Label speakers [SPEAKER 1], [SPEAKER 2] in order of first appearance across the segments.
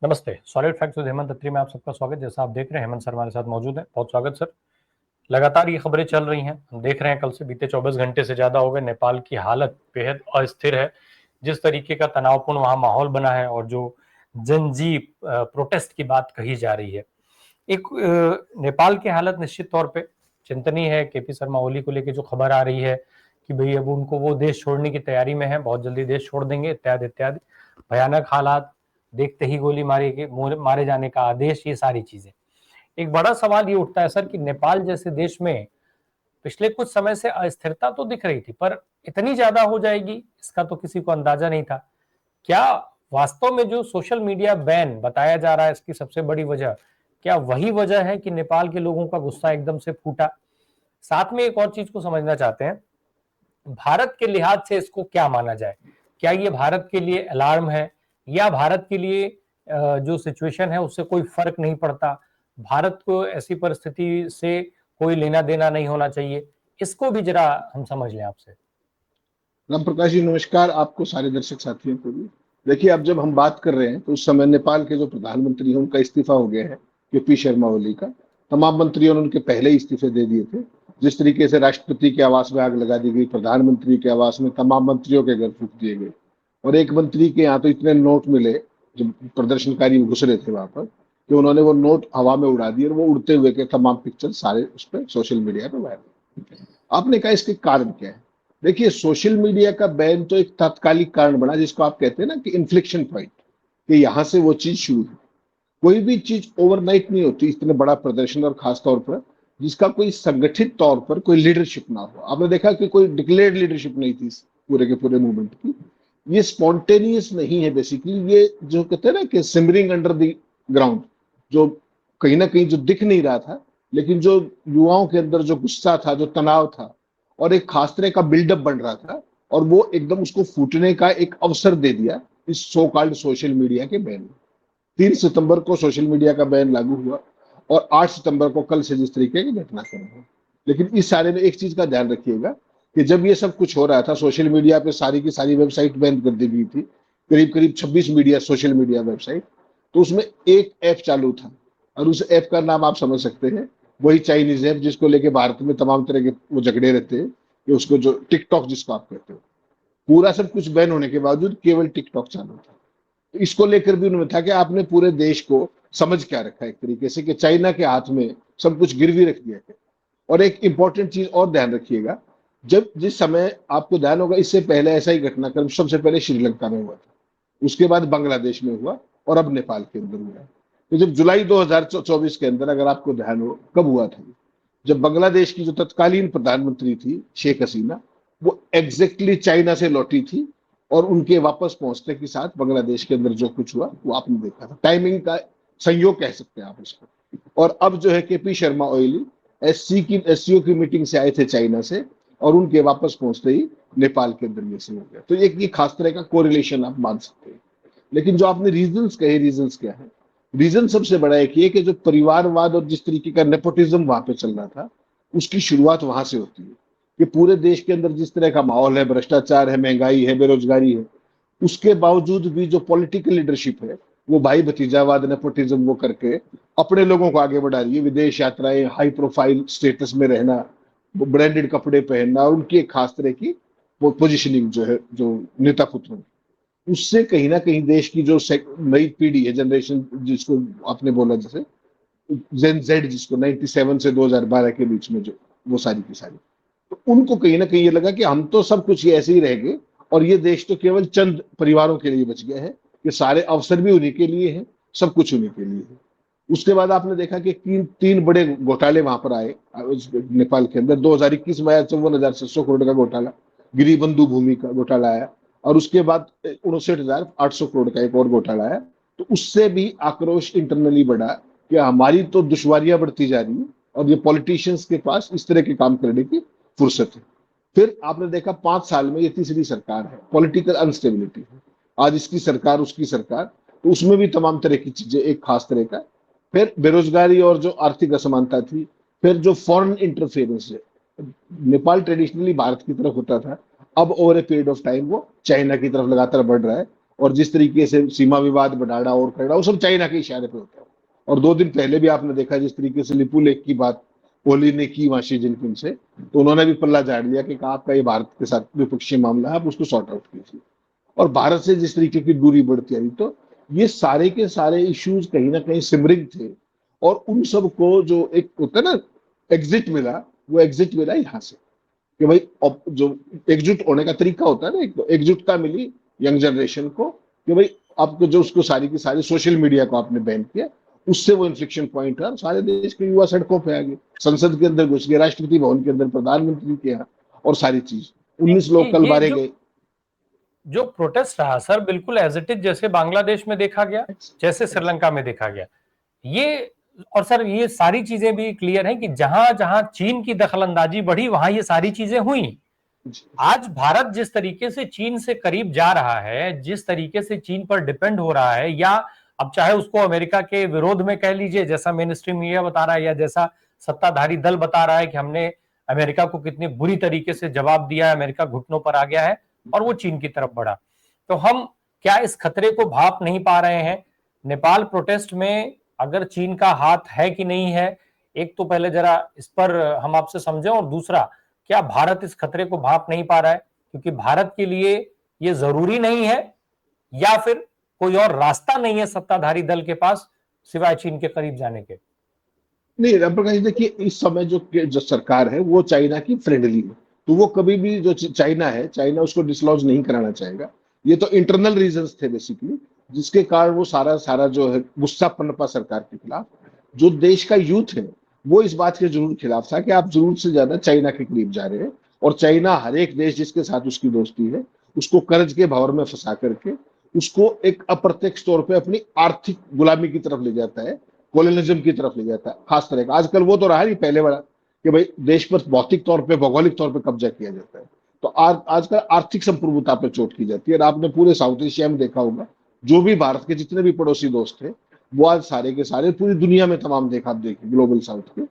[SPEAKER 1] नमस्ते। Solid facts with Hemant अत्री में आप सबका स्वागत। जैसा आप देख रहे हैं, हेमंत सर हमारे साथ मौजूद हैं। बहुत स्वागत सर। लगातार ये खबरें चल रही हैं, हम देख रहे हैं कल से बीते 24 घंटे से ज़्यादा हो गए। नेपाल की हालत बेहद अस्थिर है। जिस तरीके का तनावपूर्ण वहाँ माहौल बना है और जो जनजीव प्रोटेस्ट की बात कही जा रही है, एक नेपाल की हालत निश्चित तौर पे चिंतनीय है। केपी शर्मा ओली को लेकर जो खबर आ रही है कि भाई अब उनको वो देश छोड़ने की तैयारी में है, बहुत जल्दी देश छोड़ देंगे इत्यादि इत्यादि, भयानक हालात, देखते ही गोली मारे जाने का आदेश, ये सारी चीजें। एक बड़ा सवाल ये उठता है सर कि नेपाल जैसे देश में पिछले कुछ समय से अस्थिरता तो दिख रही थी, पर इतनी ज्यादा हो जाएगी इसका तो किसी को अंदाजा नहीं था। क्या वास्तव में जो सोशल मीडिया बैन बताया जा रहा है इसकी सबसे बड़ी वजह, क्या वही वजह है कि नेपाल के लोगों का गुस्सा एकदम से फूटा? साथ में एक और चीज को समझना चाहते हैं, भारत के लिहाज से इसको क्या माना जाए? क्या ये भारत के लिए अलार्म है, या भारत के लिए जो सिचुएशन है उससे कोई फर्क नहीं पड़ता, भारत को ऐसी परिस्थिति से कोई लेना देना नहीं होना चाहिए? इसको भी जरा हम समझ लें आपसे।
[SPEAKER 2] राम प्रकाश जी नमस्कार, आपको सारे दर्शक साथियों को भी। देखिए, अब जब हम बात कर रहे हैं तो उस समय नेपाल के जो प्रधानमंत्री हैं उनका इस्तीफा हो गया है, केपी शर्मा ओली का। तमाम मंत्रियों ने उनके पहले ही इस्तीफे दे दिए थे। जिस तरीके से राष्ट्रपति के आवास में आग लगा दी गई, प्रधानमंत्री के आवास में तमाम मंत्रियों के घर फूंक दिए गए, और एक मंत्री के यहाँ तो इतने नोट मिले जो प्रदर्शनकारी घुस रहे थे वहां पर, कि उन्होंने वो नोट हवा में उड़ा दिए और वो उड़ते हुए के तमाम पिक्चर सारे उस पर सोशल मीडिया पे वायरल। आपने कहा इसके कारण क्या है? देखिए, सोशल मीडिया का बैन तो एक तात्कालिक कारण बना, जिसको आप कहते हैं ना कि इन्फ्लेक्शन पॉइंट, कि यहां से वो चीज शुरू है। कोई भी चीज ओवरनाइट नहीं होती, इतने बड़ा प्रदर्शन, और खास तौर पर जिसका कोई संगठित तौर पर कोई लीडरशिप ना हो। आपने देखा कि कोई डिक्लेयर्ड लीडरशिप नहीं थी इस पूरे के पूरे मूवमेंट की। ये स्पॉन्टेनियस नहीं है बेसिकली, ये जो कहते हैं ना कि सिमरिंग अंडर द ग्राउंड, जो कहीं ना कहीं जो दिख नहीं रहा था, लेकिन जो युवाओं के अंदर जो गुस्सा था, जो तनाव था, और एक खास तरह का बिल्डअप बन रहा था, और वो एकदम उसको फूटने का एक अवसर दे दिया इस सो कॉल्ड सोशल मीडिया के बैन में। 3 सितंबर को सोशल मीडिया का बैन लागू हुआ, और 8 सितंबर को कल से जिस तरीके की घटनाक्रम हुआ। लेकिन इस सारे में एक चीज का ध्यान रखिएगा कि जब ये सब कुछ हो रहा था, सोशल मीडिया पे सारी की सारी वेबसाइट बैन कर दी गई थी, करीब करीब 26 मीडिया सोशल मीडिया वेबसाइट। तो उसमें एक ऐप चालू था, और उस ऐप का नाम आप समझ सकते हैं, वही चाइनीज ऐप जिसको लेके भारत में तमाम तरह के वो झगड़े रहते हैं, कि उसको जो टिकटॉक जिसको आप कहते हो। पूरा सब कुछ बैन होने के बावजूद केवल टिकटॉक चालू था। तो इसको लेकर भी उन्होंने था कि आपने पूरे देश को समझ क्या रखा है एक तरीके से, कि चाइना के हाथ में सब कुछ गिरवी रख दिया है। और एक इंपॉर्टेंट चीज और ध्यान रखिएगा, जब जिस समय आपको ध्यान होगा, इससे पहले ऐसा ही घटनाक्रम सबसे पहले श्रीलंका में हुआ था, उसके बाद बांग्लादेश में हुआ, और अब नेपाल के अंदर हुआ है। तो जब जुलाई 2024 के अंदर, अगर आपको ध्यान हो, कब हुआ था? जब बांग्लादेश की जो तत्कालीन प्रधानमंत्री थी शेख हसीना, वो एग्जैक्टली चाइना से लौटी थी, और उनके वापस पहुंचने के साथ बांग्लादेश के अंदर जो कुछ हुआ वो आपने देखा था। टाइमिंग का संयोग कह सकते हैं आप इसको। और अब जो है केपी शर्मा ओली एससीओ की मीटिंग से आए थे चाइना से, और उनके वापस पहुंचते ही नेपाल के अंदर ये सब हो गया। तो एक ये खास तरह का कोरिलेशन आप मान सकते हैं। लेकिन जो आपने रीजंस कहे, रीजंस क्या है? रीजन सबसे बड़ा एक ये कि जो परिवारवाद और जिस तरीके का नेपोटिज्म वहां पे चल रहा था, उसकी शुरुआत वहां से होती है। कि पूरे देश के अंदर जिस तरह का माहौल है, भ्रष्टाचार है, महंगाई है, बेरोजगारी है, उसके बावजूद भी जो पॉलिटिकल लीडरशिप है, वो भाई भतीजावाद, नेपोटिज्म वो करके अपने लोगों को आगे बढ़ा रही है। विदेश यात्राएं, हाई प्रोफाइल स्टेटस में रहना, ब्रांडेड कपड़े पहनना, और उनकी एक खास तरह की पोजिशनिंग जो है, जो नेता पुत्रों की, उससे कहीं ना कहीं देश की जो नई पीढ़ी है, जनरेशन जिसको आपने बोला, जैसे जेन जेड जिसको 97 से 2012 के बीच में जो वो सारी की सारी, तो उनको कहीं ना कहीं ये लगा कि हम तो सब कुछ ये ऐसे ही रह गए, और ये देश तो केवल चंद परिवारों के लिए बच गया है, कि सारे अवसर भी उन्हीं के लिए हैं, सब कुछ उन्हीं के लिए है। उसके बाद आपने देखा कि तीन बड़े घोटाले वहां पर आए नेपाल के अंदर। 2021 में आया 54,700 करोड़ का घोटाला, गिरिबंधु भूमि का घोटाला आया, और उसके बाद 59,800 करोड़ का एक और घोटाला आया। तो उससे भी आक्रोश इंटरनली बढ़ा कि हमारी तो दुश्वारियां बढ़ती जा रही है, और ये पॉलिटिशियंस के पास इस तरह के काम करने की फुर्सत है। फिर आपने देखा 5 साल में ये तीसरी सरकार है, पॉलिटिकल अनस्टेबिलिटी है। आज इसकी सरकार, उसकी सरकार, तो उसमें भी तमाम तरह की चीजें एक खास तरह का। फिर बेरोजगारी और जो आर्थिक असमानता थी, फिर जो फॉरेन इंटरफेरेंस है, नेपाल ट्रेडिशनली भारत की तरफ होता था, अब over a period of time वो चाइना की तरफ लगातार बढ़ रहा है, और जिस तरीके से सीमा विवाद बढ़ाना और करना, वो सब चाइना के इशारे पे होता है। और 2 दिन पहले भी आपने देखा जिस तरीके से लिपू लेक की बात ओली ने की वहां शी जिनपिंग से, तो उन्होंने भी पल्ला झाड़ लिया कि आपका ये भारत के साथ द्विपक्षीय मामला है, आप उसको सॉर्ट आउट कीजिए। और भारत से जिस तरीके की दूरी बढ़ती आई, तो ये सारे के सारे इश्यूज कहीं ना कहीं सिमरिंग थे। और उन सबको जो एक होता है ना एग्जिट मिला, वो एग्जिट मिला यहाँ से कि भाई अब जो एकजुट होने का तरीका होता है ना, एक एकजुटता मिली यंग जनरेशन को कि भाई आपको जो उसको सारी की सारी सोशल मीडिया को आपने बैन किया, उससे वो इन्फ्लेक्शन पॉइंट है। सारे देश के युवा सड़कों पे आ गए, संसद के अंदर घुस गए, राष्ट्रपति भवन के अंदर, प्रधानमंत्री के यहाँ, और सारी चीज 19 लोग कल
[SPEAKER 1] ये
[SPEAKER 2] मारे गए।
[SPEAKER 1] जो प्रोटेस्ट रहा सर, बिल्कुल एज इट इज जैसे बांग्लादेश में देखा गया, जैसे श्रीलंका में देखा गया। ये और सर ये सारी चीजें भी क्लियर हैं कि जहां जहां चीन की दखलंदाजी बढ़ी वहां ये सारी चीजें हुई। आज भारत जिस तरीके से चीन से करीब जा रहा है, जिस तरीके से चीन पर डिपेंड हो रहा है, या अब चाहे उसको अमेरिका के विरोध में कह लीजिए जैसा मेन स्ट्रीम मीडिया बता रहा है, या जैसा सत्ताधारी दल बता रहा है कि हमने अमेरिका को कितनी बुरी तरीके से जवाब दिया है, अमेरिका घुटनों पर आ गया है और वो चीन की तरफ बढ़ा। तो हम क्या इस खतरे को भाप नहीं पा रहे हैं? नेपाल प्रोटेस्ट में अगर चीन का हाथ है कि नहीं है, एक तो पहले जरा इस पर हम आपसे समझें, और दूसरा क्या भारत इस खतरे को भाप नहीं पा रहा है क्योंकि भारत के लिए ये जरूरी नहीं है, या फिर कोई और रास्ता नहीं है सत्ताधारी दल के पास सिवाय चीन के करीब जाने के?
[SPEAKER 2] नहीं रामप्रकाश, देखिए इस समय जो सरकार है वो चाइना की फ्रेंडली है, तो वो कभी भी जो चाइना है, चाइना उसको डिसलॉज नहीं कराना चाहेगा। ये तो इंटरनल रीजंस थे बेसिकली, जिसके कारण वो सारा सारा जो है गुस्सा पनपा सरकार के खिलाफ। जो देश का यूथ है वो इस बात के जरूर खिलाफ था कि आप जरूर से ज्यादा चाइना के करीब जा रहे हैं, और चाइना हर एक देश जिसके साथ उसकी दोस्ती है उसको कर्ज के भंवर में फंसा करके उसको एक अप्रत्यक्ष तौर पे अपनी आर्थिक गुलामी की तरफ ले जाता है, कोलोनिज्म की तरफ ले जाता है खास तरह का। आजकल वो तो रहा नहीं पहले वाला कि भाई देश पर भौतिक तौर पे भौगोलिक तौर पे कब्जा किया जाता है, तो आजकल आर्थिक संप्रभुता पर चोट की जाती है। और आपने पूरे साउथ एशिया में देखा होगा, जो भी भारत के जितने भी पड़ोसी दोस्त थे वो आज सारे के सारे पूरी दुनिया में तमाम देखा, आप देखिए ग्लोबल साउथ के,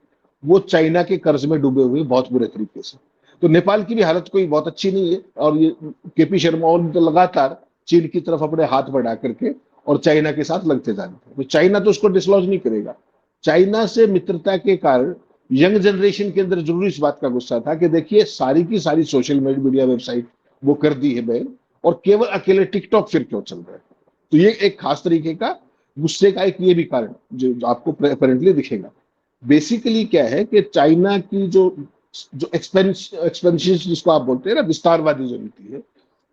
[SPEAKER 2] वो चाइना के कर्ज में डूबे हुए बहुत बुरे तरीके से। तो नेपाल की भी हालत कोई बहुत अच्छी नहीं है, और ये केपी शर्मा ओली तो लगातार चीन की तरफ अपने हाथ बढ़ा करके और चाइना के साथ लगते जाते हैं। तो चाइना तो उसको डिसलॉज नहीं करेगा। चाइना से मित्रता के कारण यंग जनरेशन के अंदर जरूर इस बात का गुस्सा था कि देखिए सारी की सारी सोशल मीडिया वेबसाइट वो कर दी है बैन, और केवल अकेले टिकटॉक फिर क्यों चल रहा है। तो ये एक खास तरीके का गुस्से का एक ये भी कारण जो आपको अपेरेंटली दिखेगा। बेसिकली क्या है कि चाइना की जो जो एक्सपेंशन जिसको आप बोलते हैं ना, विस्तारवादी जो नीति है,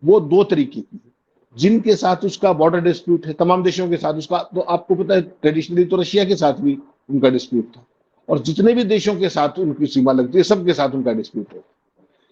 [SPEAKER 2] वो 2 तरीके की है। जिनके साथ उसका बॉर्डर डिस्प्यूट है, तमाम देशों के साथ उसका, तो आपको पता है ट्रेडिशनली तो रशिया के साथ भी उनका डिस्प्यूट था, और जितने भी देशों के साथ उनकी सीमा लगती है सबके साथ उनका डिस्प्यूट है।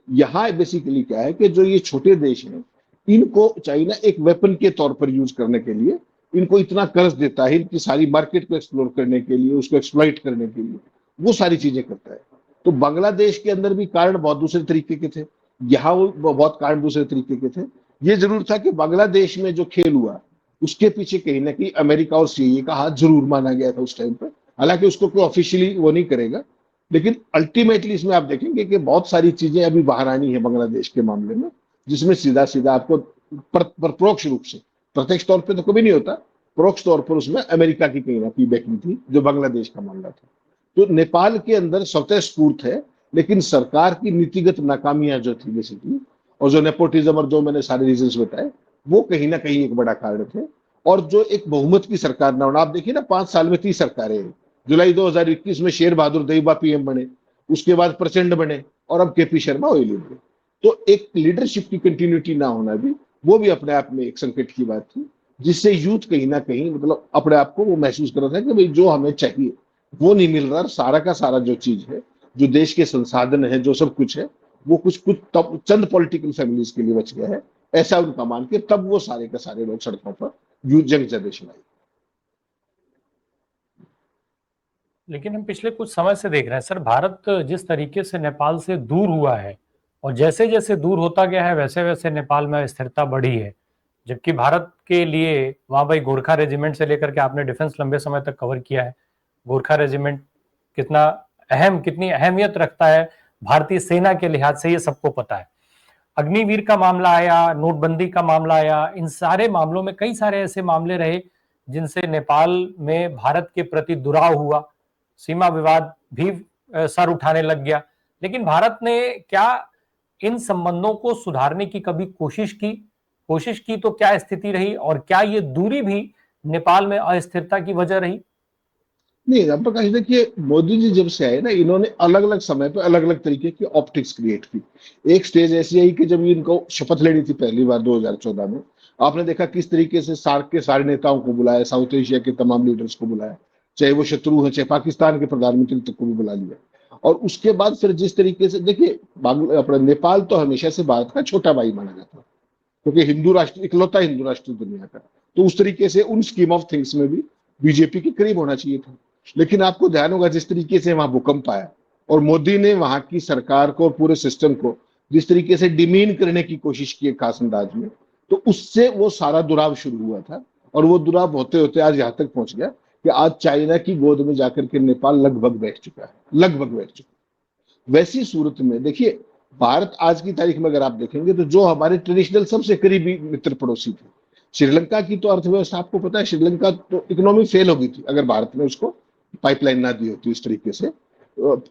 [SPEAKER 2] यहाँ बेसिकली क्या है कि जो ये छोटे देश हैं इनको चाइना एक वेपन के तौर पर यूज करने के लिए इनको इतना कर्ज देता है, इनकी सारी मार्केट को एक्सप्लोर करने के लिए, उसको एक्सप्लॉइट करने के लिए वो सारी चीजें करता है। तो बांग्लादेश के अंदर भी कारण बहुत दूसरे तरीके के थे, यहाँ वो बहुत कारण दूसरे तरीके के थे। ये जरूर था कि बांग्लादेश में जो खेल हुआ उसके पीछे कहीं ना कहीं अमेरिका और सीए का हाथ जरूर माना गया था उस टाइम पर, हालांकि उसको कोई ऑफिशियली वो नहीं करेगा, लेकिन अल्टीमेटली इसमें आप देखेंगे कि बहुत सारी चीजें अभी बाहर आनी है बांग्लादेश के मामले में, जिसमें सीधा सीधा आपको परोक्ष रूप से, प्रत्यक्ष तौर पर तो कभी नहीं होता, परोक्ष तौर पर उसमें अमेरिका की कहीं ना कहीं बैकिंग थी जो बांग्लादेश का मामला था। तो नेपाल के अंदर स्वतः स्फूर्त है, लेकिन सरकार की नीतिगत नाकामियां जो थी बेसिकली, और जो नेपोटिज्म और जो मैंने सारे रीजंस बताए, वो कहीं ना कहीं एक बड़ा कारण थे। और जो एक बहुमत की सरकार ना होना, आप देखिए ना 5 साल में 30 सरकारें, जुलाई 2021 में शेर बहादुर देउबा पीएम बने, उसके बाद प्रचंड बने, और अब केपी शर्मा ओली बने। तो एक लीडरशिप की कंटिन्यूटी ना होना भी, वो भी अपने आप में एक संकट की बात थी, जिससे यूथ कहीं ना कहीं मतलब अपने आप को वो महसूस कर रहा था कि भाई जो हमें चाहिए वो नहीं मिल रहा। सारा का सारा जो चीज है, जो देश के संसाधन है, जो सब कुछ है, वो कुछ कुछ तब चंद पॉलिटिकल फैमिलीज के लिए बच गया है, ऐसा उनका मान के तब वो सारे के सारे लोग सड़कों पर यंग जनरेशन आई।
[SPEAKER 1] लेकिन हम पिछले कुछ समय से देख रहे हैं सर, भारत जिस तरीके से नेपाल से दूर हुआ है, और जैसे जैसे दूर होता गया है वैसे वैसे नेपाल में अस्थिरता बढ़ी है। जबकि भारत के लिए वहां भाई गोरखा रेजिमेंट से लेकर के आपने डिफेंस लंबे समय तक कवर किया है, गोरखा रेजिमेंट कितनी अहमियत रखता है भारतीय सेना के लिहाज से, ये सबको पता है। अग्निवीर का मामला आया, नोटबंदी का मामला आया, इन सारे मामलों में कई सारे ऐसे मामले रहे जिनसे नेपाल में भारत के प्रति दुराव हुआ, सीमा विवाद भी सर उठाने लग गया। लेकिन भारत ने क्या इन संबंधों को सुधारने की कभी कोशिश की तो क्या स्थिति रही, और क्या ये दूरी भी नेपाल में अस्थिरता की वजह रही?
[SPEAKER 2] नहीं राम प्रकाश, देखिए मोदी जी जब से आए ना, इन्होंने अलग अलग समय पे अलग अलग तरीके की ऑप्टिक्स क्रिएट की। एक स्टेज ऐसी आई कि जब इनको शपथ लेनी थी पहली बार 2014 में, आपने देखा किस तरीके से सार्क के सारे नेताओं को बुलाया, साउथ एशिया के तमाम लीडर्स को बुलाया, चाहे वो शत्रु है, चाहे पाकिस्तान के प्रधानमंत्री तक को भी बुला लिया। और उसके बाद फिर जिस तरीके से देखिए, अपना नेपाल तो हमेशा से भारत का छोटा भाई माना जाता है, क्योंकि हिंदू राष्ट्र, इकलौता हिंदू राष्ट्र दुनिया का, तो उस तरीके से उन स्कीम ऑफ थिंग्स में भी बीजेपी के करीब होना चाहिए था। लेकिन आपको ध्यान होगा जिस तरीके से वहां भूकंप आया और मोदी ने वहां की सरकार को, पूरे सिस्टम को जिस तरीके से डिमीन करने की कोशिश की खास अंदाज में, तो उससे वो सारा दुराव शुरू हुआ था। और वो दुराव होते होते आज यहाँ तक पहुंच गया कि आज चाइना की गोद में जाकर के नेपाल लगभग बैठ चुका है, लगभग बैठ चुका है। वैसी सूरत में देखिए, भारत आज की तारीख में अगर आप देखेंगे तो जो हमारे ट्रेडिशनल सबसे करीबी मित्र पड़ोसी थे, श्रीलंका की तो अर्थव्यवस्था आपको पता है, श्रीलंका तो इकोनॉमी फेल हो गई थी अगर भारत ने उसको पाइपलाइन ना दी होती इस तरीके से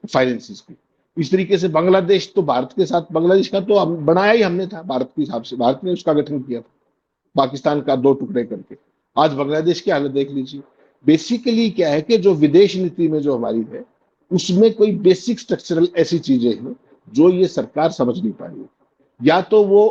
[SPEAKER 2] फाइनेंसिस की। इस तरीके से बांग्लादेश तो भारत के साथ, बांग्लादेश का तो बनाया ही हमने था भारत के हिसाब से, भारत ने उसका गठन किया था पाकिस्तान का दो टुकड़े करके। आज बांग्लादेश की हालत देख लीजिए। बेसिकली क्या है कि जो विदेश नीति में जो हमारी है, उसमें कोई बेसिक स्ट्रक्चरल ऐसी चीजें हैं जो ये सरकार समझ नहीं पा रही है। या तो वो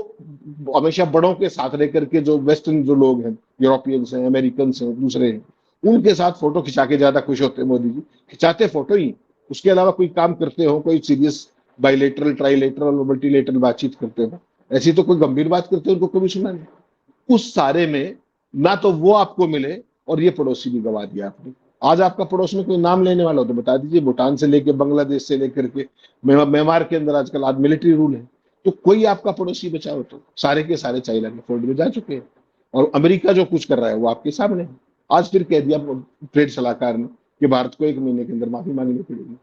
[SPEAKER 2] हमेशा बड़ों के साथ रह करके, जो वेस्टर्न जो लोग हैं, यूरोपियंस हैं, अमेरिकन हैं, दूसरे हैं, उनके साथ फोटो खिंचा के ज्यादा खुश होते हैं मोदी जी, खिंचाते फोटो ही, उसके अलावा कोई काम करते हो, कोई सीरियस बाइलेटरल, ट्राइलेटरल, मल्टीलेटरल बातचीत करते हो, ऐसी तो कोई गंभीर बात करते हो उनको कभी सुना नहीं। उस सारे में ना तो वो आपको मिले, और ये पड़ोसी भी गवा दिया आपने। आज आपका पड़ोस में कोई नाम लेने वाला हो तो बता दीजिए, भूटान से लेके, बांग्लादेश से लेकर के म्यांमार के अंदर आजकल आज मिलिट्री रूल है, तो कोई आपका पड़ोसी बचा हो तो सारे के सारे चाइना के फोल्ड में जा चुके हैं। और अमेरिका जो कुछ कर रहा है वो आपके सामने है। आज फिर कह दिया ट्रेड सलाहकार ने कि भारत को 1 महीने के अंदर माफी मांगनी पड़ेगी।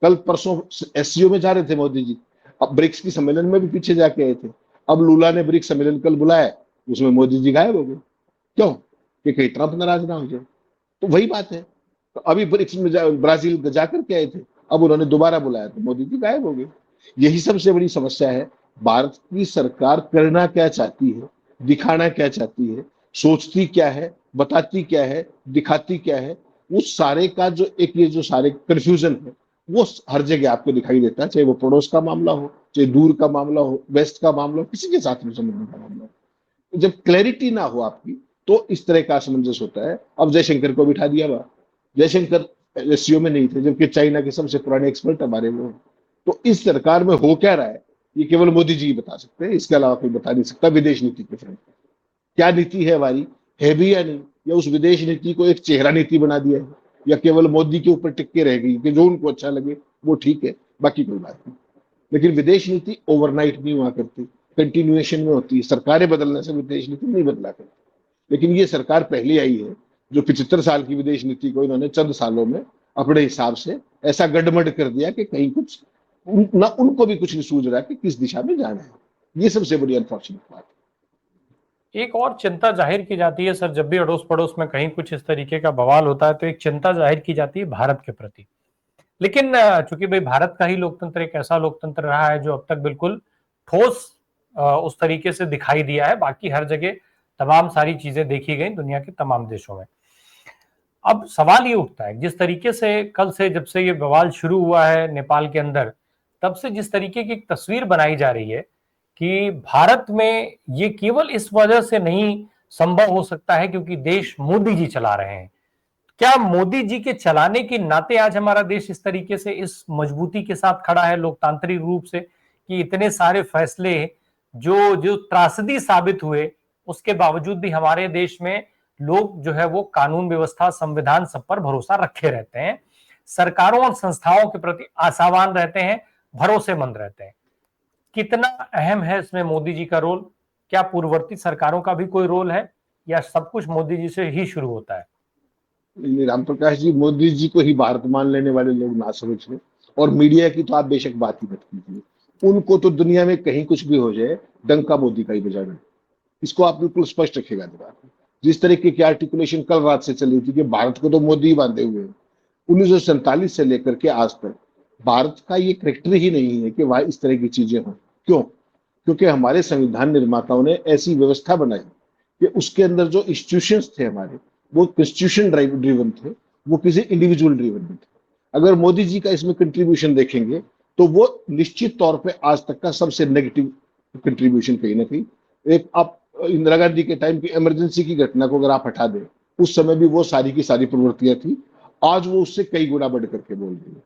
[SPEAKER 2] कल परसों एससीओ में जा रहे थे मोदी जी, अब ब्रिक्स की सम्मेलन में भी पीछे जाके आए थे। अब लूला ने ब्रिक्स सम्मेलन कल बुलाया, उसमें मोदी जी गायब हो गए। क्यों? कि कहीं ट्रंप नाराज ना हो जाए। तो वही बात है, तो अभी ब्रिक्स में ब्राजील जाकर के आए थे, अब उन्होंने दोबारा बुलाया तो मोदी जी गायब हो गए। यही सबसे बड़ी समस्या है। भारत की सरकार करना क्या चाहती है, दिखाना क्या चाहती है, सोचती क्या है, बताती क्या है, दिखाती क्या है, उस सारे का जो एक ये जो सारे कंफ्यूजन है, वो हर जगह आपको दिखाई देता है। चाहे वो पड़ोस का मामला हो, चाहे दूर का मामला हो, वेस्ट का मामला हो, किसी के साथ में संबंध का मामला हो, जब क्लैरिटी ना हो आपकी, तो इस तरह का असमंजस होता है। अब जयशंकर को बिठा दिया हुआ, जयशंकर एससीओ में नहीं थे, जबकि चाइना के सबसे पुराने एक्सपर्ट हमारे वो। तो इस सरकार में हो क्या रहा है, ये केवल मोदी जी बता सकते हैं, इसके अलावा कोई बता नहीं सकता। विदेश नीति के फ्रंट पर क्या नीति है हमारी, है भी या नहीं, या उस विदेश नीति को एक चेहरा नीति बना दिया है, या केवल मोदी के ऊपर टिक के रह गई कि जो उनको अच्छा लगे वो ठीक है, बाकी कोई बात नहीं। लेकिन विदेश नीति ओवरनाइट नहीं हुआ करती, कंटिन्यूएशन में होती है। सरकारें बदलने से विदेश नीति नहीं बदला करती। लेकिन ये सरकार पहली आई है जो 75 साल की विदेश नीति को इन्होंने चंद सालों में अपने हिसाब से ऐसा गड़बड़ कर दिया कि कहीं कुछ ना उनको भी कुछ नहीं सूझ रहा कि किस दिशा में जाना है। ये सबसे बड़ी अनफॉर्चुनेट बात है।
[SPEAKER 1] एक और चिंता जाहिर की जाती है सर, जब भी अड़ोस पड़ोस में कहीं कुछ इस तरीके का बवाल होता है तो एक चिंता जाहिर की जाती है भारत के प्रति। लेकिन चूंकि भाई भारत का ही लोकतंत्र एक ऐसा लोकतंत्र रहा है जो अब तक बिल्कुल ठोस उस तरीके से दिखाई दिया है, बाकी हर जगह तमाम सारी चीजें देखी गई दुनिया के तमाम देशों में। अब सवाल ये उठता है, जिस तरीके से कल से जब से ये बवाल शुरू हुआ है नेपाल के अंदर, तब से जिस तरीके की एक तस्वीर बनाई जा रही है कि भारत में ये केवल इस वजह से नहीं संभव हो सकता है क्योंकि देश मोदी जी चला रहे हैं। क्या मोदी जी के चलाने के नाते आज हमारा देश इस तरीके से इस मजबूती के साथ खड़ा है लोकतांत्रिक रूप से, कि इतने सारे फैसले जो जो त्रासदी साबित हुए उसके बावजूद भी हमारे देश में लोग जो है वो कानून व्यवस्था, संविधान, सब पर भरोसा रखे रहते हैं, सरकारों और संस्थाओं के प्रति आशावान रहते हैं, भरोसेमंद रहते हैं। कितना अहम है इसमें मोदी जी का रोल? क्या पूर्ववर्ती सरकारों का भी कोई रोल है, या सब कुछ मोदी जी से ही शुरू होता है?
[SPEAKER 2] राम प्रकाश जी, मोदी जी को ही भारत मान लेने वाले लोग ना समझ लें, और मीडिया की तो आप बेशक बात ही मत कीजिए। उनको तो दुनिया में कहीं कुछ भी हो जाए, डंका मोदी का ही बजाना है। इसको आप बिल्कुल स्पष्ट रखेगा दिमाग में। जिस तरीके की आर्टिकुलेशन कल रात से चली थी कि भारत को तो मोदी ही बांधे हुए हैं, 1947 से लेकर के आज तक भारत का ये करेक्टर ही नहीं है कि वहां इस तरह की चीजें हों। क्यों? क्योंकि हमारे संविधान निर्माताओं ने ऐसी व्यवस्था बनाई कि उसके अंदर जो इंस्टीट्यूशंस थे हमारे, वो कॉन्स्टिट्यूशन ड्रिवन थे, वो किसी इंडिविजुअल ड्रिवन नहीं थे। अगर मोदी जी का इसमें कंट्रीब्यूशन देखेंगे तो वो निश्चित तौर पे आज तक का सबसे नेगेटिव कंट्रीब्यूशन कहीं ना कहीं। एक आप इंदिरा गांधी के टाइम की इमरजेंसी की घटना को अगर आप हटा दें, उस समय भी वो सारी की सारी प्रवृत्तियां थी, आज वो उससे कई गुना बढ़ करके बोल रही है।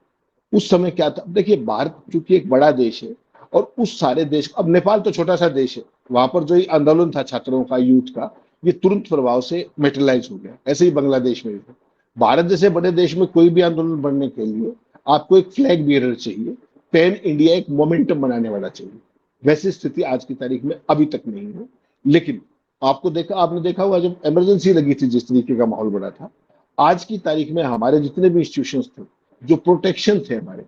[SPEAKER 2] उस समय क्या था? देखिए, भारत चूंकि एक बड़ा देश है और उस सारे देश, अब नेपाल तो छोटा सा देश है, वहां पर जो आंदोलन था छात्रों का, यूथ का, ये तुरंत प्रभाव से मेटलाइज हो गया। ऐसे ही बांग्लादेश में भी। भारत जैसे बड़े देश में कोई भी आंदोलन बढ़ने के लिए आपको एक फ्लैग बियरर चाहिए, पैन इंडिया एक मोमेंटम बनाने वाला चाहिए। वैसी स्थिति आज की तारीख में अभी तक नहीं है। लेकिन आपने देखा हुआ, जब इमरजेंसी लगी थी, जिस तरीके का माहौल बना था, आज की तारीख में हमारे जितने भी इंस्टीट्यूशंस थे, जो प्रोटेक्शन थे हमारे,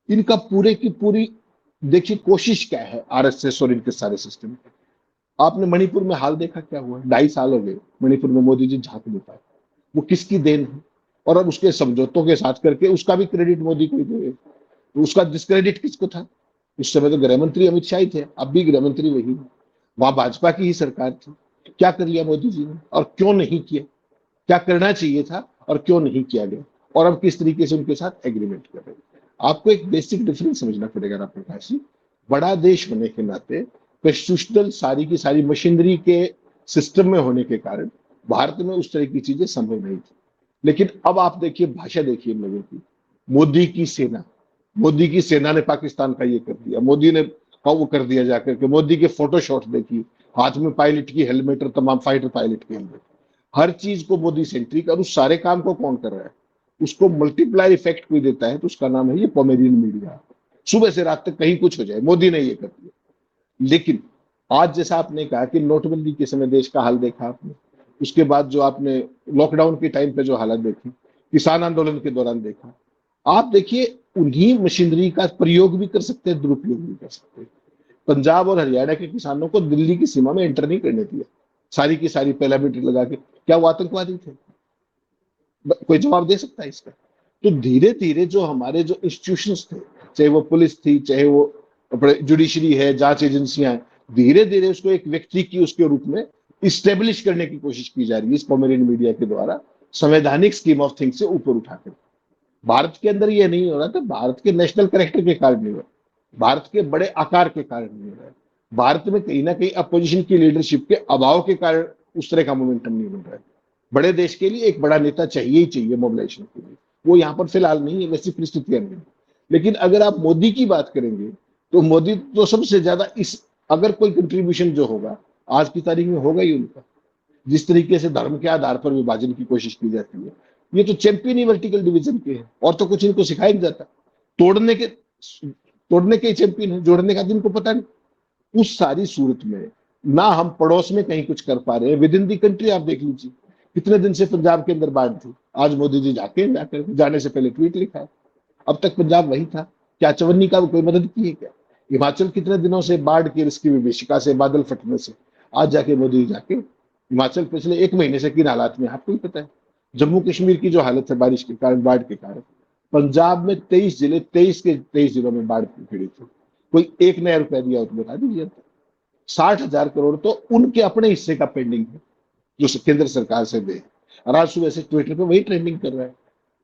[SPEAKER 2] इनका पूरे की पूरी देखिए कोशिश क्या है आरएसएस और इनके सारे सिस्टम की। आपने मणिपुर में हाल देखा क्या हुआ? 2.5 साल हो गए मणिपुर में मोदी जी झांक नहीं पाए। वो किसकी देन है? और अब उसके समझौतों के साथ करके उसका भी क्रेडिट मोदी को ही दे, उसका डिस्क्रेडिट किसको था? उस समय तो गृह मंत्री अमित शाह ही थे, अब भी गृह मंत्री वही है। वहां भाजपा की ही सरकार थी। क्या कर लिया मोदी जी ने और क्यों नहीं किया? क्या करना चाहिए था और क्यों नहीं किया गया? और अब किस तरीके से उनके साथ एग्रीमेंट कर रहे हैं? आपको एक बेसिक डिफरेंस समझना पड़ेगा राम प्रकाश जी। बड़ा देश होने के नाते कॉन्स्टिट्यूशनल सारी की सारी मशीनरी के सिस्टम में होने के कारण भारत में उस तरह की चीजें संभव नहीं थी। लेकिन अब आप देखिए, भाषा देखिए इन लोगों की। मोदी की सेना ने पाकिस्तान का ये कर दिया, मोदी ने वो कर दिया जाकर के। मोदी के फोटो शॉट देखिए, हाथ में पायलट की हेलमेट और तमाम फाइटर पायलट की हेलमेट, हर चीज को मोदी सेंट्रिक। और उस सारे काम को कौन कर रहा है? उसको मल्टीप्लाई इफेक्ट कोई देता है तो उसका नाम है ये पोमेरियन मीडिया। सुबह से रात तक कहीं कुछ हो जाए, मोदी ने ये कर दिया। लेकिन आज जैसा आपने कहा कि नोटबंदी के समय देश का हाल देखा आपने, उसके बाद जो आपने लॉकडाउन के टाइम पे जो हालत देखी, किसान आंदोलन के दौरान देखा, आप देखिए उन्हीं मशीनरी का प्रयोग भी कर सकते हैं, दुरुपयोग भी कर सकते हैं। पंजाब और हरियाणा के किसानों को दिल्ली की सीमा में एंटर नहीं करने दिया, सारी की सारी पैरामीटर लगा के। क्या वो आतंकवादी थे? कोई जवाब दे सकता है इसका? तो धीरे धीरे जो हमारे जो इंस्टीट्यूशंस थे, चाहे वो पुलिस थी, चाहे वो जुडिशरी है, जांच एजेंसियां हैं, धीरे धीरे उसको एक व्यक्ति की उसके रूप में इस्टेब्लिश करने की कोशिश की जा रही है इस पोमेरियन मीडिया के द्वारा, संवैधानिक स्कीम ऑफ थिंग्स से ऊपर उठाकर। भारत के अंदर ये नहीं हो रहा था, भारत के नेशनल कैरेक्टर के कारण नहीं हो रहा, भारत के बड़े आकार के कारण नहीं हो रहा है, भारत में कहीं ना कहीं अपोजिशन की लीडरशिप के अभाव के कारण उस तरह का मोमेंटम नहीं बन रहा है। बड़े देश के लिए एक बड़ा नेता चाहिए ही चाहिए मोबिलाइजेशन के लिए, वो यहाँ पर फिलहाल नहीं है, वैसी परिस्थितियां नहीं। लेकिन अगर आप मोदी की बात करेंगे तो मोदी तो सबसे ज्यादा इस, अगर कोई कंट्रीब्यूशन जो होगा आज की तारीख में होगा ही उनका। जिस तरीके से धर्म के आधार पर विभाजन की कोशिश की जाती है, ये तो चैंपियन ही वर्टिकल डिवीजन के हैं, और तो कुछ इनको सिखाया नहीं जाता। तोड़ने के चैंपियन है, जोड़ने का तो इनको पता नहीं। उस सारी सूरत में ना हम पड़ोस में कहीं कुछ कर पा रहे हैं, विद इन दी कंट्री आप देख लीजिए, कितने दिन से पंजाब के अंदर बाढ़ थी, आज मोदी जी जाकर जाने से पहले ट्वीट लिखा है, अब तक पंजाब वही था। क्या चवन्नी का कोई मदद की है क्या? हिमाचल कितने दिनों से बाढ़ की रिस्क विभीषिका से, बादल फटने से, आज जाके मोदी जाके हिमाचल पिछले 1 महीने से किन हालात में आपको ही पता है। जम्मू कश्मीर की जो हालत है बारिश के कारण, बाढ़ के कारण, पंजाब में 23 जिले, 23 के 23 जिलों में बाढ़ पीड़ित थे। कोई 1 नया रुपया दिया हो तो बता दीजिए। 60,000 करोड़ तो उनके अपने हिस्से का पेंडिंग है जो केंद्र सरकार से दे। और आज सुबह से ट्विटर पे वही ट्रेंडिंग कर रहा है।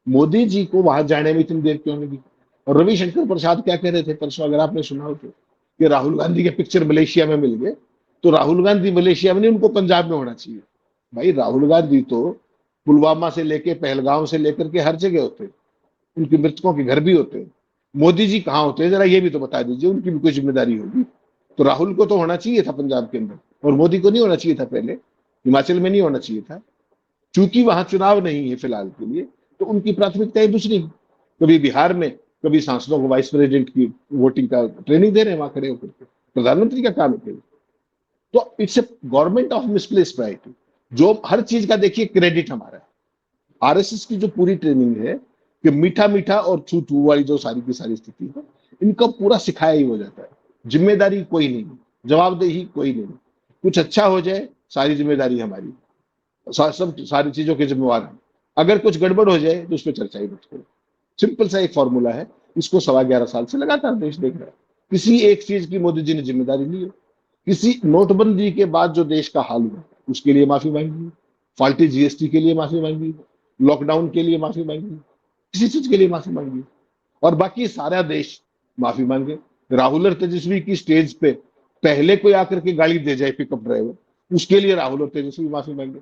[SPEAKER 2] मोदी जी को वहां जाने में इतनी देर क्यों लगी? और रविशंकर प्रसाद क्या कह रहे थे परसों, अगर आपने सुना हो तो, कि राहुल गांधी के पिक्चर मलेशिया में मिल गए तो राहुल गांधी मलेशिया में नहीं, उनको पंजाब में होना चाहिए। भाई राहुल गांधी तो पुलवामा से लेके पहलगाम से लेकर के हर जगह होते हैं, उनके मृतकों के घर भी होते हैं। मोदी जी कहाँ होते हैं जरा ये भी तो बता दीजिए, उनकी भी कोई जिम्मेदारी होगी। तो राहुल को तो होना चाहिए था पंजाब के अंदर, और मोदी को नहीं होना चाहिए था पहले, हिमाचल में नहीं होना चाहिए था। चूंकि वहां चुनाव नहीं है फिलहाल के लिए, तो उनकी प्राथमिकताएं दूसरी, कभी बिहार में, कभी सांसदों को वाइस प्रेसिडेंट की वोटिंग का ट्रेनिंग दे रहे हैं वहां खड़े होकर के। प्रधानमंत्री का काम है। तो it's a government of misplace priority, जो हर चीज का देखिए क्रेडिट हमारा है। आरएसएस की जो पूरी ट्रेनिंग है कि मीठा मीठा और छू छू वाली जो सारी की सारी स्थिति है, इनका पूरा सिखाया ही हो जाता है। जिम्मेदारी कोई नहीं, जवाबदेही कोई नहीं। कुछ अच्छा हो जाए सारी जिम्मेदारी हमारी, सब सारी चीजों के जिम्मेवार हम। अगर कुछ गड़बड़ हो जाए तो उस पर चर्चा ही मत करो। सिंपल सा एक फॉर्मूला है, इसको 11.25 साल से लगातार देश देख रहा है। किसी एक चीज की मोदी जी ने जिम्मेदारी ली हो। किसी नोटबंदी के बाद जो देश का हाल हुआ उसके लिए माफी मांगी, फाल्टी जीएसटी के लिए माफी मांगी, लॉकडाउन के लिए माफी मांगी, किसी चीज के लिए माफी मांगी, और बाकी सारा देश माफी मांगे। राहुल और तेजस्वी की स्टेज पे पहले कोई आकर के गाली दे जाए पिकअप ड्राइवर, उसके लिए राहुल और तेजस्वी माफी मांगे।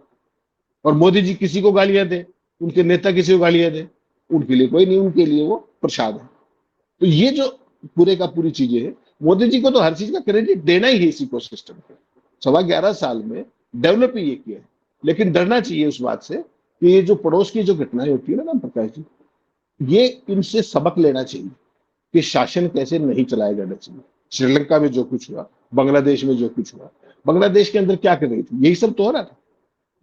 [SPEAKER 2] और मोदी जी किसी को गालियां दे, उनके नेता किसी को गालियां दे, उनके लिए कोई नहीं, उनके लिए वो प्रसाद है। तो ये जो पूरे का पूरी चीजें है, मोदी जी को तो हर चीज का क्रेडिट देना ही है इस इकोसिस्टम को। 11.25 साल में डेवलप ही ये किया है। लेकिन डरना चाहिए उस बात से कि ये जो पड़ोस की जो घटनाएं होती है ना राम प्रकाश जी, ये इनसे सबक लेना चाहिए कि शासन कैसे नहीं चलाया जाना चाहिए। श्रीलंका में जो कुछ हुआ, बांग्लादेश में जो कुछ हुआ, बांग्लादेश के अंदर क्या कर रही थी, यही सब तो हो रहा था।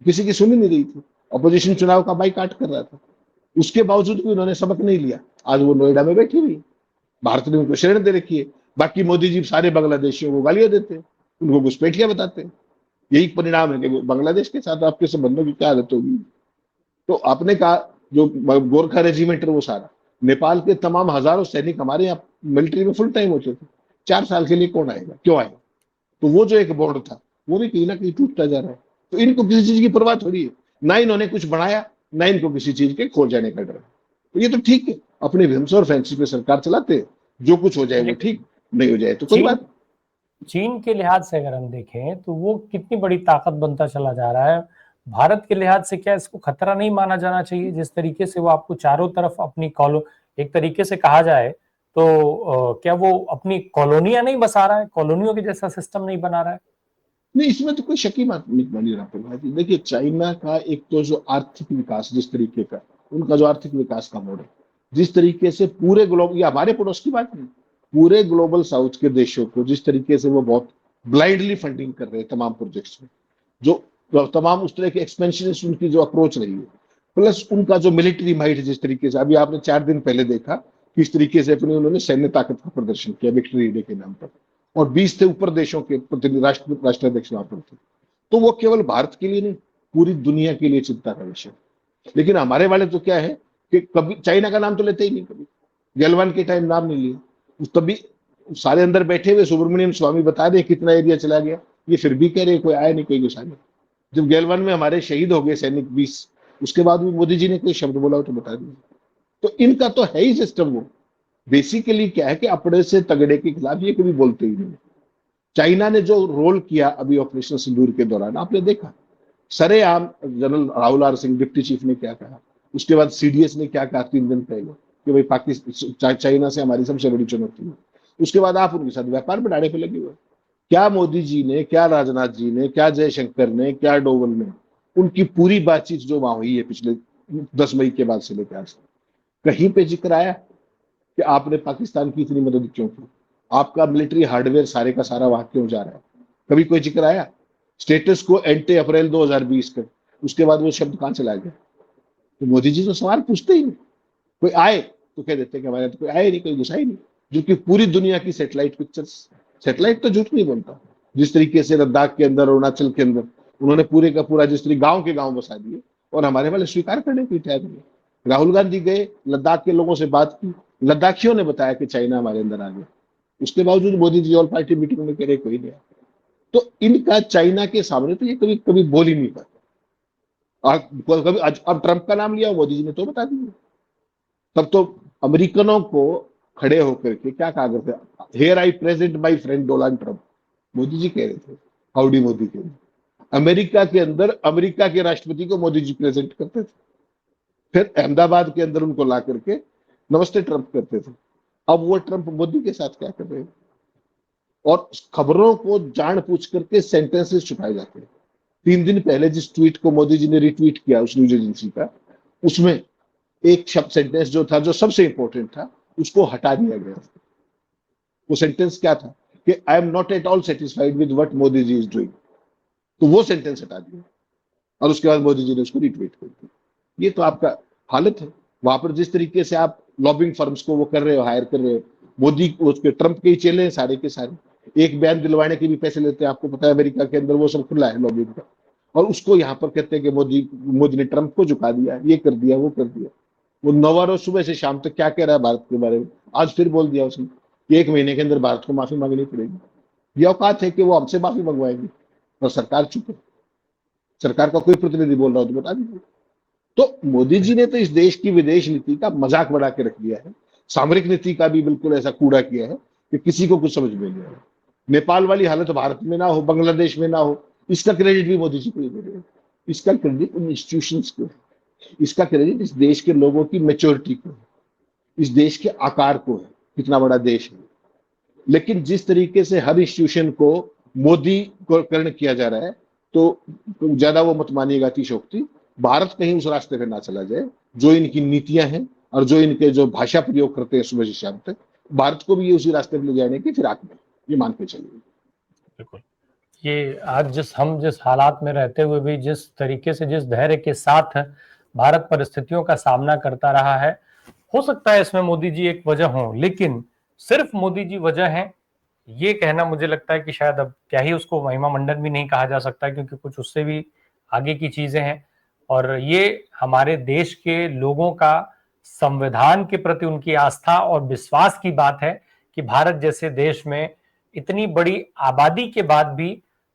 [SPEAKER 2] किसी की सुनी नहीं रही थी, अपोजिशन चुनाव का बाइकाट कर रहा था, उसके बावजूद भी उन्होंने सबक नहीं लिया। आज वो नोएडा में बैठी हुई, भारत ने उनको शरण दे रखी है। बाकी मोदी जी सारे बांग्लादेशियों को गालियां देते हैं, उनको घुसपैठिया बताते हैं। यही परिणाम है कि बांग्लादेश के साथ आपके संबंधों की क्या हालत होगी। तो आपने कहा जो गोरखा रेजिमेंट है वो सारा, नेपाल के तमाम हजारों सैनिक हमारे यहाँ मिलिट्री में फुल टाइम होते थे। 4 साल के लिए कौन आएगा, क्यों आएगा। तो वो जो एक बॉन्ड था वो भी कहीं ना कहीं टूटता जा रहा है। तो इनको किसी चीज की परवाह थोड़ी है, ना इन्होंने कुछ बढ़ाया, ना इनको किसी चीज के खो जाने का डर है। तो ये तो ठीक है, अपने विम्स और फैंसी पे सरकार चलाते हैं, जो कुछ हो जाए वो ठीक, नहीं हो जाए तो कोई
[SPEAKER 1] चीन
[SPEAKER 2] बात।
[SPEAKER 1] चीन के लिहाज से अगर हम देखें तो वो कितनी बड़ी ताकत बनता चला जा रहा है। भारत के लिहाज से क्या इसको खतरा नहीं माना जाना चाहिए? जिस तरीके से वो आपको चारों तरफ अपनी एक तरीके से कहा जाए तो क्या वो अपनी कॉलोनियां नहीं बसा रहा है, कॉलोनियों के जैसा सिस्टम नहीं बना रहा है?
[SPEAKER 2] नहीं, इसमें तो कोई शक ही बात नहीं बनी रहा प्रभात। देखिए चाइना का एक तो जो आर्थिक विकास जिस तरीके का, उनका जो आर्थिक विकास का मॉडल जिस तरीके से पूरे ग्लोबल, ये हमारे पड़ोस की बात नहीं, पूरे ग्लोबल साउथ के देशों को जिस तरीके से वो बहुत ब्लाइंडली फंडिंग कर रहे हैं तमाम प्रोजेक्ट्स में, जो तमाम उस तरह के एक्सपेंशन उनकी जो अप्रोच रही है, प्लस उनका जो मिलिट्री माइट जिस तरीके से, अभी आपने 4 दिन पहले देखा किस तरीके से अपनी उन्होंने सैन्य ताकत का प्रदर्शन किया विक्ट्री डे के नाम पर, और 20 से ऊपर देशों के प्रतिनिधि राष्ट्राध्यक्ष वहां पर थे। तो वो केवल भारत के लिए नहीं, पूरी दुनिया के लिए चिंता का विषय। लेकिन हमारे वाले तो क्या है कि कभी चाइना का नाम तो लेते ही नहीं, कभी गलवान के टाइम नाम नहीं लिया, तभी सारे अंदर बैठे हुए सुब्रमण्यम स्वामी बता रहे कितना एरिया चला गया, ये फिर भी कह रहे कोई आया नहीं, कोई घुसा नहीं। जब गलवान में हमारे शहीद हो गए सैनिक 20, उसके बाद भी मोदी जी ने कोई शब्द बोला हो तो बता दीजिए। तो इनका तो है ही सिस्टम, वो बेसिकली क्या है कि अपने से तगड़े के खिलाफ ये कभी बोलते ही नहीं। चाइना ने जो रोल किया अभी ऑपरेशन सिंदूर के दौरान आपने देखा, सरेआम general Rahul R Singh deputy chief ने क्या कहा, उसके बाद सीडीएस ने क्या कहा 3 दिन पहले कि भाई पाकिस्तान चाइना से हमारी सबसे बड़ी चुनौती है। उसके बाद आप उनके साथ व्यापार बढ़ाने पे लगे हुए। क्या मोदी जी ने, क्या राजनाथ जी ने, क्या जयशंकर ने, क्या डोवल ने, उनकी पूरी बातचीत जो वहां हुई है पिछले 10 मई के बाद से लेकर आज, कहीं पे जिक्र आया कि आपने पाकिस्तान की इतनी मदद क्यों की, आपका मिलिट्री हार्डवेयर सारे का सारा वहां क्यों जा रहा है, कभी कोई जिक्र आया? स्टेटस को एंटे अप्रैल 2020 का, उसके बाद वो शब्द कहां चला गया? तो मोदी जी तो सवाल पूछते ही नहीं। कोई आए तो कह देते कि हमारे तो कोई आए नहीं, कोई घुसा ही नहीं। जो कि पूरी दुनिया की सैटेलाइट पिक्चर्स, सैटेलाइट तो झूठ नहीं बोलता, जिस तरीके से लद्दाख के अंदर, अरुणाचल के अंदर उन्होंने पूरे का पूरा जिस तरीके गांव के गांव बसा दिए, और हमारे वाले स्वीकार करने की तैयार नहीं। राहुल गांधी गए, लद्दाख के लोगों से बात की, लद्दाखियों ने बताया कि चाइना हमारे अंदर आ गया। उसके बावजूद Modi ji all party meeting में कह रहे कोई नहीं आया। तो इनका चाइना के सामने तो ये कभी कभी बोल ही नहीं पाते। और कभी अब ट्रंप का नाम लिया मोदी जी ने तो बता दिया। तब तो अमेरिकनों को खड़े होकर के क्या कहा करते, here I present my friend Donald Trump, Modi ji कह रहे थे हाउडी मोदी के। अमेरिका के अंदर अमेरिका के राष्ट्रपति को मोदी जी प्रेजेंट करते थे, फिर अहमदाबाद के अंदर उनको ला करके नमस्ते ट्रंप करते थे। अब वो ट्रंप मोदी के साथ क्या कर रहे हैं, और खबरों को जान पूछ करके सेंटेंसेस छुपाए जाते हैं। 3 दिन पहले जिस ट्वीट को मोदी जी ने रिट्वीट किया उस न्यूज एजेंसी का, उसमें एक शब्द सेंटेंस जो था, जो सबसे इंपॉर्टेंट था, उसको हटा दिया गया। वो सेंटेंस क्या था कि I am not at all satisfied with what Modi ji is doing, तो वो सेंटेंस हटा दिया और उसके बाद मोदी जी ने उसको रिट्वीट कर दिया। ये तो आपका हालत है। वहां पर जिस तरीके से आप लॉबिंग फर्म्स को वो कर रहे हो, हायर कर रहे हो, मोदी उसके ट्रंप के ही चेले हैं सारे के सारे। एक बयान दिलवाने के भी पैसे लेते हैं, आपको पता है अमेरिका के अंदर वो सब खुला है लॉबिंग का। और उसको यहाँ पर कहते हैं कि मोदी ने ट्रंप को झुका दिया, ये कर दिया वो कर दिया। वो 9 रोज सुबह से शाम तक क्या कह रहा है भारत के बारे में, आज फिर बोल दिया उसने कि 1 महीने के अंदर भारत को माफी मांगनी पड़ेगी। ये औकात है कि वो हमसे माफी मंगवाएंगे और सरकार चुप है। सरकार का कोई प्रतिनिधि बोल रहा हो तो बता दीजिए। तो मोदी जी ने तो इस देश की विदेश नीति का मजाक बना के रख दिया है, सामरिक नीति का भी बिल्कुल ऐसा कूड़ा किया है कि किसी को कुछ समझ में नहीं आया। नेपाल वाली हालत भारत में ना हो, बांग्लादेश में ना हो, इसका क्रेडिट भी मोदी जी को ही दे रहे हैं। इसका क्रेडिट उन इंस्टीट्यूशंस को है, इसका क्रेडिट इस देश के लोगों की मेच्योरिटी को है, इस देश के आकार को है, कितना बड़ा देश है। लेकिन जिस तरीके से हर इंस्टीट्यूशन को मोदी को कर्ण किया जा रहा है, तो ज्यादा वो मत मानिएगा अतिशोक्ति, भारत कहीं उस रास्ते पे ना चला जाए जो इनकी नीतियां हैं और जो इनके जो भाषा प्रयोग करते हैं सुबह से शाम तक, भारत को भी ये उसी रास्ते पे ले जाने की फिराक में, ये मान के चलिए।
[SPEAKER 1] बिल्कुल। ये आज जिस हालात में रहते हुए भी जिस तरीके से जिस धैर्य के साथ भारत परिस्थितियों का सामना करता रहा है, हो सकता है इसमें मोदी जी एक वजह हो, लेकिन सिर्फ मोदी जी वजह हैं ये कहना मुझे लगता है कि शायद अब क्या ही उसको महिमा मंडन भी नहीं कहा जा सकता, क्योंकि कुछ उससे भी आगे की चीजें हैं। और ये हमारे देश के लोगों का संविधान के प्रति उनकी आस्था और विश्वास की बात है कि भारत जैसे देश में इतनी बड़ी आबादी के बाद भी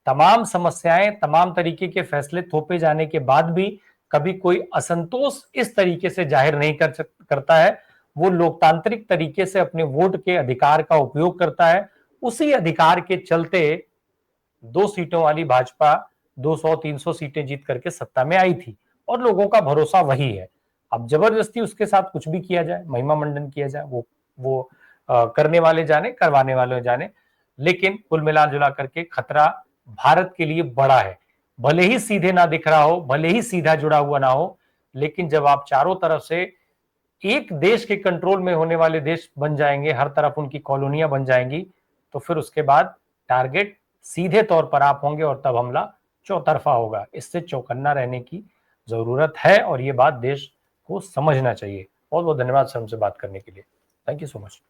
[SPEAKER 1] तमाम समस्याएं, तमाम तरीके के फैसले थोपे जाने के बाद भी कभी कोई असंतोष इस तरीके से जाहिर नहीं करता है। वो लोकतांत्रिक तरीके से अपने वोट के अधिकार का उपयोग करता है। उसी अधिकार के चलते 2 सीटों वाली भाजपा 200-300 सीटें जीत करके सत्ता में आई थी और लोगों का भरोसा वही है। अब जबरदस्ती उसके साथ कुछ भी किया जाए, महिमा मंडन किया जाए, वो करने वाले जाने, करवाने वाले जाने, लेकिन कुल मिला जुला करके खतरा भारत के लिए बड़ा है। भले ही सीधे ना दिख रहा हो, भले ही सीधा जुड़ा हुआ ना हो, लेकिन जब आप चारों तरफ से एक देश के कंट्रोल में होने वाले देश बन जाएंगे, हर तरफ उनकी कॉलोनियां बन जाएंगी, तो फिर उसके बाद टारगेट सीधे तौर पर आप होंगे और तब हमला चौतरफा होगा। इससे चौकन्ना रहने की जरूरत है और ये बात देश को समझना चाहिए। बहुत बहुत धन्यवाद सर हमसे बात करने के लिए। Thank you so much.